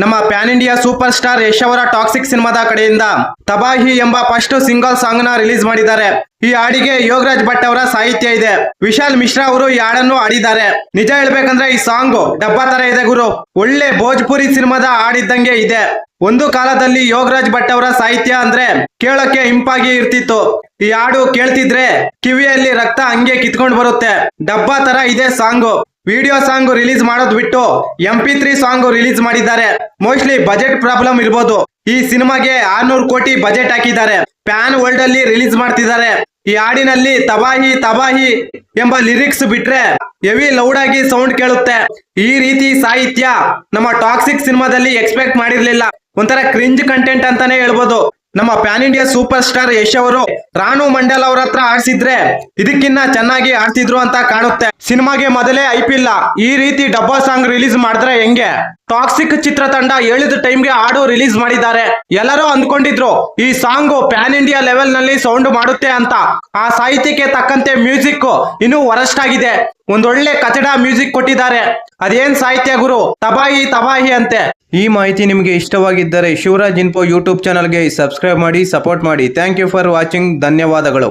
ನಮ್ಮ PAN India super star Yash ಅವರ toxic ಸಿನಿಮಾದ ಕಡೆಯಿಂದ ತಬಾಹಿ ಎಂಬ ಫಸ್ಟ್ ಸಿಂಗಲ್ ಸಾಂಗ್ ನ ರಿಲೀಸ್ ಮಾಡಿದ್ದಾರೆ. ಈ ಹಾಡಿಗೆ ಯೋಗರಾಜ್ ಭಟ್ ಅವರ ಸಾಹಿತ್ಯ ಇದೆ. ವಿಶಾಲ್ ಮಿಶ್ರಾ ಅವರು ಈ ಹಾಡನ್ನು ಹಾಡಿದ್ದಾರೆ. ನಿಜ ಹೇಳ್ಬೇಕಂದ್ರೆ ಈ ಸಾಂಗ್ ಡಬ್ಬಾ ತರ ಇದೆ ಗುರು. ಒಳ್ಳೆ ಭೋಜ್ಪುರಿ ಸಿನಿಮಾದ ಹಾಡಿದ್ದಂಗೆ ಇದೆ. ಒಂದು ಕಾಲದಲ್ಲಿ ಯೋಗರಾಜ್ ಭಟ್ ಅವರ ಸಾಹಿತ್ಯ ಅಂದ್ರೆ ಕೇಳಕ್ಕೆ ಇಂಪಾಗಿ ಇರ್ತಿತ್ತು. ಈ ಹಾಡು ಕೇಳ್ತಿದ್ರೆ ಕಿವಿಯಲ್ಲಿ ರಕ್ತ ಹಂಗೆ ಕಿತ್ಕೊಂಡ್ ಬರುತ್ತೆ. ಡಬ್ಬಾ ತರ ಇದೆ ಸಾಂಗ್. ವಿಡಿಯೋ ಸಾಂಗ್ ರಿಲೀಸ್ ಮಾಡೋದ್ ಬಿಟ್ಟು MP3 ಸಾಂಗ್ ರಿಲೀಸ್ ಮಾಡಿದ್ದಾರೆ. ಮೋಸ್ಟ್ಲಿ ಬಜೆಟ್ ಪ್ರಾಬ್ಲಮ್ ಇರ್ಬೋದು. ಈ ಸಿನಿಮಾಗೆ 600 ಕೋಟಿ ಬಜೆಟ್ ಹಾಕಿದ್ದಾರೆ. ಪ್ಯಾನ್ ವರ್ಲ್ಡ್ ಅಲ್ಲಿ ರಿಲೀಸ್ ಮಾಡ್ತಿದ್ದಾರೆ. ಈ ಹಾಡಿನಲ್ಲಿ ತಬಾಹಿ ತಬಾಹಿ ಎಂಬ ಲಿರಿಕ್ಸ್ ಬಿಟ್ರೆ ಹೆವಿ ಲೌಡ್ ಆಗಿ ಸೌಂಡ್ ಕೇಳುತ್ತೆ. ಈ ರೀತಿ ಸಾಹಿತ್ಯ ನಮ್ಮ ಟಾಕ್ಸಿಕ್ ಸಿನಿಮಾದಲ್ಲಿ ಎಕ್ಸ್ಪೆಕ್ಟ್ ಮಾಡಿರ್ಲಿಲ್ಲ. ಒಂಥರ ಕ್ರಿಂಜ್ ಕಂಟೆಂಟ್ ಅಂತಾನೆ ಹೇಳ್ಬೋದು. ನಮ್ಮ PAN India super star Yash ಅವರು ರಾಣು ಮಂಡಲ್ ಅವ್ರ ಹತ್ರ ಆಡ್ಸಿದ್ರೆ ಇದಕ್ಕಿನ್ನ ಚೆನ್ನಾಗಿ ಆಡ್ತಿದ್ರು ಅಂತ ಕಾಣುತ್ತೆ. ಸಿನಿಮಾಗೆ ಮೊದಲೇ ಐಪಿಲ್ಲ. ಈ ರೀತಿ ಡಬ್ಬಾ ಸಾಂಗ್ ರಿಲೀಸ್ ಮಾಡಿದ್ರೆ ಹೆಂಗೆ? ಟಾಕ್ಸಿಕ್ ಚಿತ್ರತಂಡ ಹೇಳಿದ ಟೈಮ್ಗೆ ಹಾಡು ರಿಲೀಸ್ ಮಾಡಿದ್ದಾರೆ. ಎಲ್ಲರೂ ಅಂದ್ಕೊಂಡಿದ್ರು ಈ ಸಾಂಗ್ ಪ್ಯಾನ್ ಇಂಡಿಯಾ ಲೆವೆಲ್ ನಲ್ಲಿ ಸೌಂಡ್ ಮಾಡುತ್ತೆ ಅಂತ. ಆ ಸಾಹಿತ್ಯಕ್ಕೆ ತಕ್ಕಂತೆ ಮ್ಯೂಸಿಕ್ ಇನ್ನೂ ವರಸ್ಟ್ ಆಗಿದೆ. ಒಂದೊಳ್ಳೆ ಕಚಡ ಮ್ಯೂಸಿಕ್ ಕೊಟ್ಟಿದ್ದಾರೆ. ಅದೇನ್ ಸಾಹಿತ್ಯ ಗುರು? ತಬಾಹಿ ತಬಾಹಿ ಅಂತೆ. ಈ ಮಾಹಿತಿ ನಿಮಗೆ ಇಷ್ಟವಾಗಿದ್ದರೆ ಶಿವರಾಜ್ ಇನ್ಫೋ ಯೂಟ್ಯೂಬ್ ಚಾನಲ್ಗೆ ಸಬ್ಸ್ಕ್ರೈಬ್ ಮಾಡಿ, ಸಪೋರ್ಟ್ ಮಾಡಿ. Thank you for watching. ಧನ್ಯವಾದಗಳು.